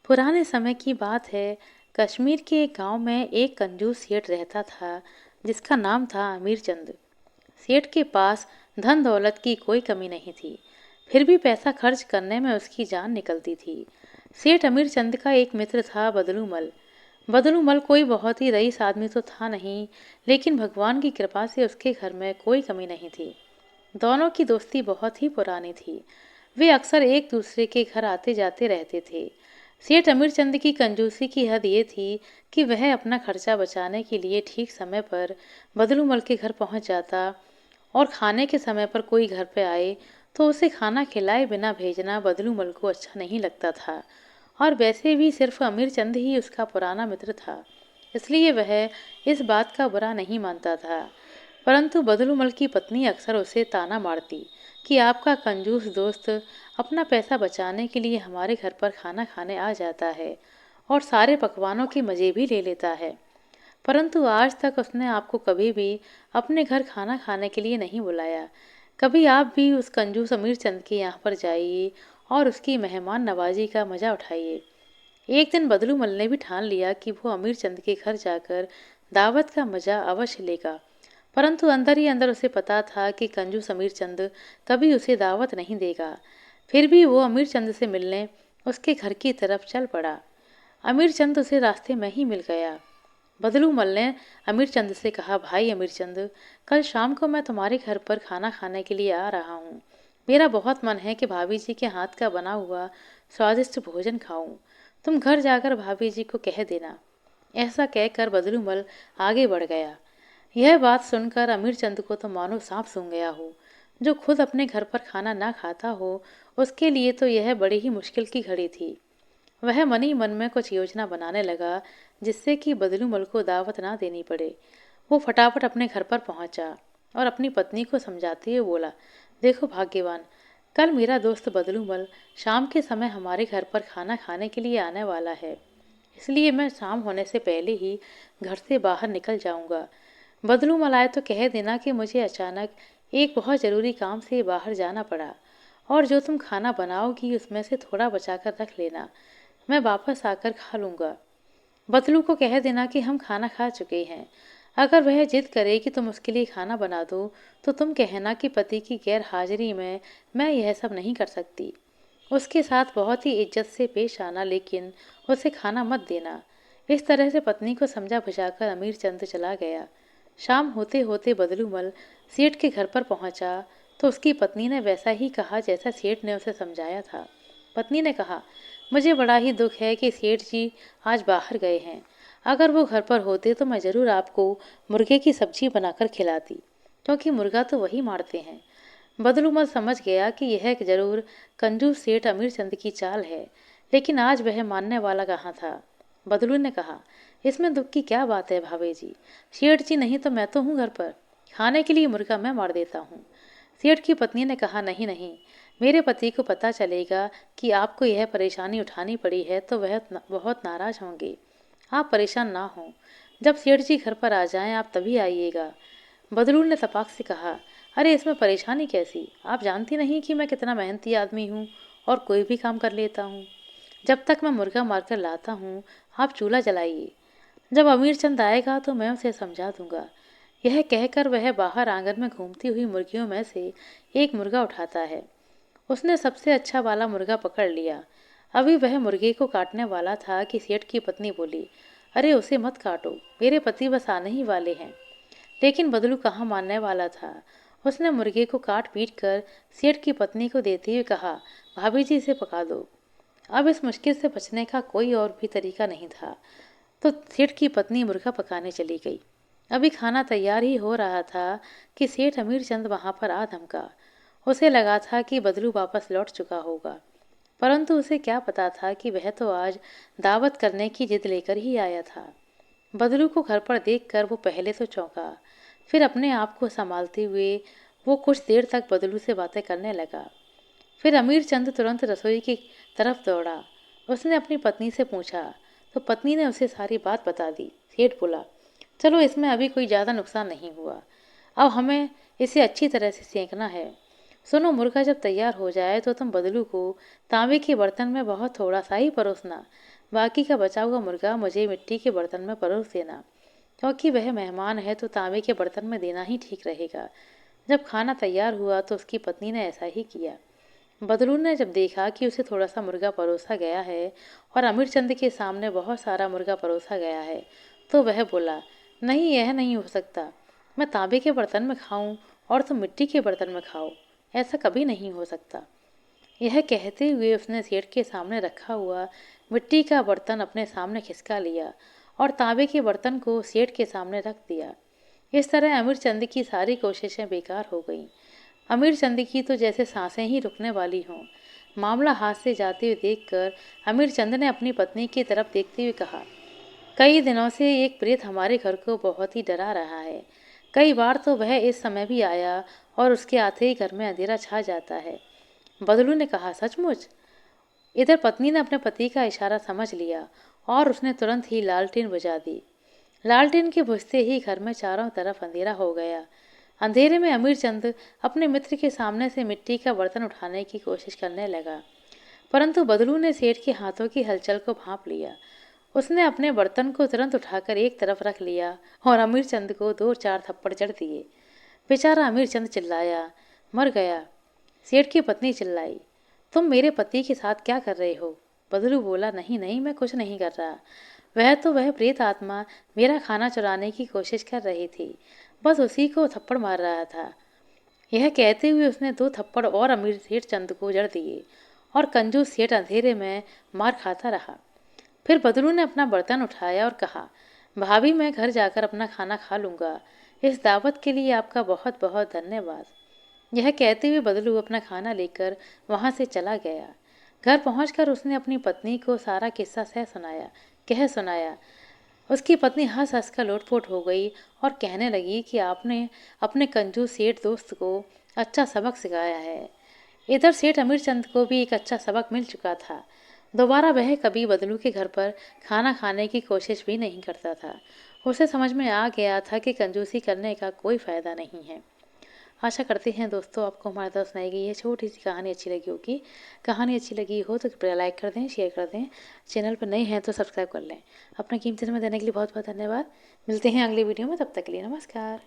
पुराने समय की बात है। कश्मीर के एक गांव में एक कंजूस सेठ रहता था जिसका नाम था अमीर चंद। सेठ के पास धन दौलत की कोई कमी नहीं थी, फिर भी पैसा खर्च करने में उसकी जान निकलती थी। सेठ अमीर चंद का एक मित्र था बदलूमल। बदलूमल कोई बहुत ही रईस आदमी तो था नहीं, लेकिन भगवान की कृपा से उसके घर में कोई कमी नहीं थी। दोनों की दोस्ती बहुत ही पुरानी थी। वे अक्सर एक दूसरे के घर आते जाते रहते थे। सेठ अमीरचंद की कंजूसी की हद ये थी कि वह अपना खर्चा बचाने के लिए ठीक समय पर बदलूमल के घर पहुंच जाता, और खाने के समय पर कोई घर पे आए तो उसे खाना खिलाए बिना भेजना बदलूमल को अच्छा नहीं लगता था। और वैसे भी सिर्फ अमीरचंद ही उसका पुराना मित्र था, इसलिए वह इस बात का बुरा नहीं मानता था। परंतु बदलूमल की पत्नी अक्सर उसे ताना मारती कि आपका कंजूस दोस्त अपना पैसा बचाने के लिए हमारे घर पर खाना खाने आ जाता है और सारे पकवानों के मज़े भी ले लेता है, परंतु आज तक उसने आपको कभी भी अपने घर खाना खाने के लिए नहीं बुलाया। कभी आप भी उस कंजूस अमीर चंद के यहाँ पर जाइए और उसकी मेहमान नवाजी का मज़ा उठाइए। एक दिन बदलूमल ने भी ठान लिया कि वो अमीर चंद के घर जाकर दावत का मज़ा अवश्य लेगा, परंतु अंदर ही अंदर उसे पता था कि कंजूस अमीर चंद कभी उसे दावत नहीं देगा। फिर भी वो अमीर चंद से मिलने उसके घर की तरफ चल पड़ा। अमीर चंद उसे रास्ते में ही मिल गया। बदलूमल ने अमीर चंद से कहा, भाई अमीर चंद, कल शाम को मैं तुम्हारे घर पर खाना खाने के लिए आ रहा हूँ। मेरा बहुत मन है कि भाभी जी के हाथ का बना हुआ स्वादिष्ट भोजन खाऊं। तुम घर जाकर भाभी जी को कह देना। ऐसा कहकर बदलूमल आगे बढ़ गया। यह बात सुनकर अमीर चंद को तो मानो सांप सूंघ गया हो। जो खुद अपने घर पर खाना ना खाता हो, उसके लिए तो यह बड़ी ही मुश्किल की घड़ी थी। वह मन ही मन में कुछ योजना बनाने लगा जिससे कि बदलूमल को दावत ना देनी पड़े। वो फटाफट अपने घर पर पहुंचा और अपनी पत्नी को समझाते हुए बोला, देखो भाग्यवान, कल मेरा दोस्त बदलूमल शाम के समय हमारे घर पर खाना खाने के लिए आने वाला है, इसलिए मैं शाम होने से पहले ही घर से बाहर निकल जाऊंगा। बदलूमल आए तो कह देना कि मुझे अचानक एक बहुत ज़रूरी काम से बाहर जाना पड़ा, और जो तुम खाना बनाओगी उसमें से थोड़ा बचाकर रख लेना, मैं वापस आकर खा लूँगा। बतलू को कह देना कि हम खाना खा चुके हैं। अगर वह जिद करे कि तुम उसके लिए खाना बना दो, तो तुम कहना कि पति की गैर हाजिरी में मैं यह सब नहीं कर सकती। उसके साथ बहुत ही इज्जत से पेश आना, लेकिन उसे खाना मत देना। इस तरह से पत्नी को समझा बुझाकर अमीर चंद चला गया। शाम होते होते बदलूमल सेठ के घर पर पहुंचा तो उसकी पत्नी ने वैसा ही कहा जैसा सेठ ने उसे समझाया था। पत्नी ने कहा, मुझे बड़ा ही दुख है कि सेठ जी आज बाहर गए हैं। अगर वो घर पर होते तो मैं ज़रूर आपको मुर्गे की सब्जी बनाकर खिलाती, क्योंकि मुर्गा तो वही मारते हैं। बदलूमल समझ गया कि यह जरूर कंजूस सेठ अमीर चंद की चाल है, लेकिन आज वह मानने वाला कहाँ था। बदलू ने कहा, इसमें दुख की क्या बात है भाभी जी, सेठ जी नहीं तो मैं तो हूँ घर पर, खाने के लिए मुर्गा मैं मार देता हूँ। सेठ की पत्नी ने कहा, नहीं नहीं, मेरे पति को पता चलेगा कि आपको यह परेशानी उठानी पड़ी है तो वह बहुत नाराज होंगे। आप परेशान ना हो, जब सेठ जी घर पर आ जाएं आप तभी आइएगा। बदलू ने तपाक से कहा, अरे इसमें परेशानी कैसी, आप जानती नहीं कि मैं कितना मेहनती आदमी हूँ और कोई भी काम कर लेता हूँ। जब तक मैं मुर्गा मारकर लाता हूँ आप चूल्हा जलाइए, जब अमीर चंद आएगा तो मैं उसे समझा दूंगा। यह कहकर वह बाहर आंगन में घूमती हुई मुर्गियों में से एक मुर्गा उठाता है। उसने सबसे अच्छा वाला मुर्गा पकड़ लिया। अभी वह मुर्गे को काटने वाला था कि सेठ की पत्नी बोली, अरे उसे मत काटो, मेरे पति बस आने ही वाले हैं। लेकिन बदलू कहाँ मानने वाला था। उसने मुर्गे को काट पीट कर सेठ की पत्नी को देते हुए कहा, भाभी जी इसे पका दो। अब इस मुश्किल से बचने का कोई और भी तरीका नहीं था, तो सेठ की पत्नी मुर्गा पकाने चली गई। अभी खाना तैयार ही हो रहा था कि सेठ अमीर चंद वहां पर आ धमका। उसे लगा था कि बदलू वापस लौट चुका होगा, परंतु उसे क्या पता था कि वह तो आज दावत करने की जिद लेकर ही आया था। बदलू को घर पर देखकर वो पहले तो चौंका, फिर अपने आप को संभालते हुए वो कुछ देर तक बदलू से बातें करने लगा। फिर अमीर चंद तुरंत रसोई की तरफ दौड़ा। उसने अपनी पत्नी से पूछा तो पत्नी ने उसे सारी बात बता दी। सेठ बोला, चलो इसमें अभी कोई ज़्यादा नुकसान नहीं हुआ, अब हमें इसे अच्छी तरह से सेंकना है। सुनो, मुर्गा जब तैयार हो जाए तो तुम बदलू को तांबे के बर्तन में बहुत थोड़ा सा ही परोसना। बाकी का बचा हुआ मुर्गा मुझे मिट्टी के बर्तन में परोस देना, क्योंकि वह मेहमान है तो तांबे के बर्तन में देना ही ठीक रहेगा। जब खाना तैयार हुआ तो उसकी पत्नी ने ऐसा ही किया। बदलू ने जब देखा कि उसे थोड़ा सा मुर्गा परोसा गया है और अमीर चंद के सामने बहुत सारा मुर्गा परोसा गया है, तो वह बोला, नहीं, यह नहीं हो सकता। मैं तांबे के बर्तन में खाऊं और तुम मिट्टी के बर्तन में खाओ, ऐसा कभी नहीं हो सकता। यह कहते हुए उसने सेठ के सामने रखा हुआ मिट्टी का बर्तन अपने सामने खिसका लिया और तांबे के बर्तन को सेठ के सामने रख दिया। इस तरह अमीर चंद की सारी कोशिशें बेकार हो गईं। अमीर चंद की तो जैसे सांसें ही रुकने वाली हों। मामला हाथ से जाते हुए देखकर अमीर चंद ने अपनी पत्नी की तरफ देखते हुए कहा, कई दिनों से एक प्रेत हमारे घर को बहुत ही डरा रहा है। कई बार तो वह इस समय भी आया और उसके आते ही घर में अंधेरा छा जाता है। बदलू ने कहा, सचमुच? इधर पत्नी ने अपने पति का इशारा समझ लिया और उसने तुरंत ही लालटेन बुझा दी। लालटेन के बुझते ही घर में चारों तरफ अंधेरा हो गया। अंधेरे में अमीर चंद अपने मित्र के सामने से मिट्टी का बर्तन उठाने की कोशिश करने लगा, परंतु बदलू ने सेठ के हाथों की हलचल को भांप लिया। उसने अपने बर्तन को तुरंत उठाकर एक तरफ रख लिया और अमीर चंद को 2-4 थप्पड़ जड़ दिए। बेचारा अमीर चंद चिल्लाया, मर गया। सेठ की पत्नी चिल्लाई, तुम मेरे पति के साथ क्या कर रहे हो? बदलू बोला, नहीं नहीं, मैं कुछ नहीं कर रहा। वह प्रेत आत्मा मेरा खाना चुराने की कोशिश कर रही थी, बस उसी को थप्पड़ मार रहा था। यह कहते हुए उसने 2 थप्पड़ और अमीर सेठ चंद को जड़ दिए और कंजूस सेठ अंधेरे में मार खाता रहा। फिर बदलू ने अपना बर्तन उठाया और कहा, भाभी, मैं घर जाकर अपना खाना खा लूँगा। इस दावत के लिए आपका बहुत बहुत धन्यवाद। यह कहते हुए बदलू अपना खाना लेकर वहाँ से चला गया। घर पहुंचकर उसने अपनी पत्नी को सारा किस्सा कह सुनाया। उसकी पत्नी हंस हंस कर लोटपोट हो गई और कहने लगी कि आपने अपने कंजूस सेठ दोस्त को अच्छा सबक सिखाया है। इधर सेठ अमीर चंद को भी एक अच्छा सबक मिल चुका था। दोबारा वह कभी बदलू के घर पर खाना खाने की कोशिश भी नहीं करता था। उसे समझ में आ गया था कि कंजूसी करने का कोई फ़ायदा नहीं है। आशा करते हैं दोस्तों आपको हमारे द्वारा सुनाई गई ये छोटी सी कहानी अच्छी लगी होगी। कहानी अच्छी लगी हो तो कृपया लाइक कर दें, शेयर कर दें। चैनल पर नए हैं तो सब्सक्राइब कर लें। अपना कीमती समय देने के लिए बहुत बहुत धन्यवाद। मिलते हैं अगली वीडियो में, तब तक के लिए नमस्कार।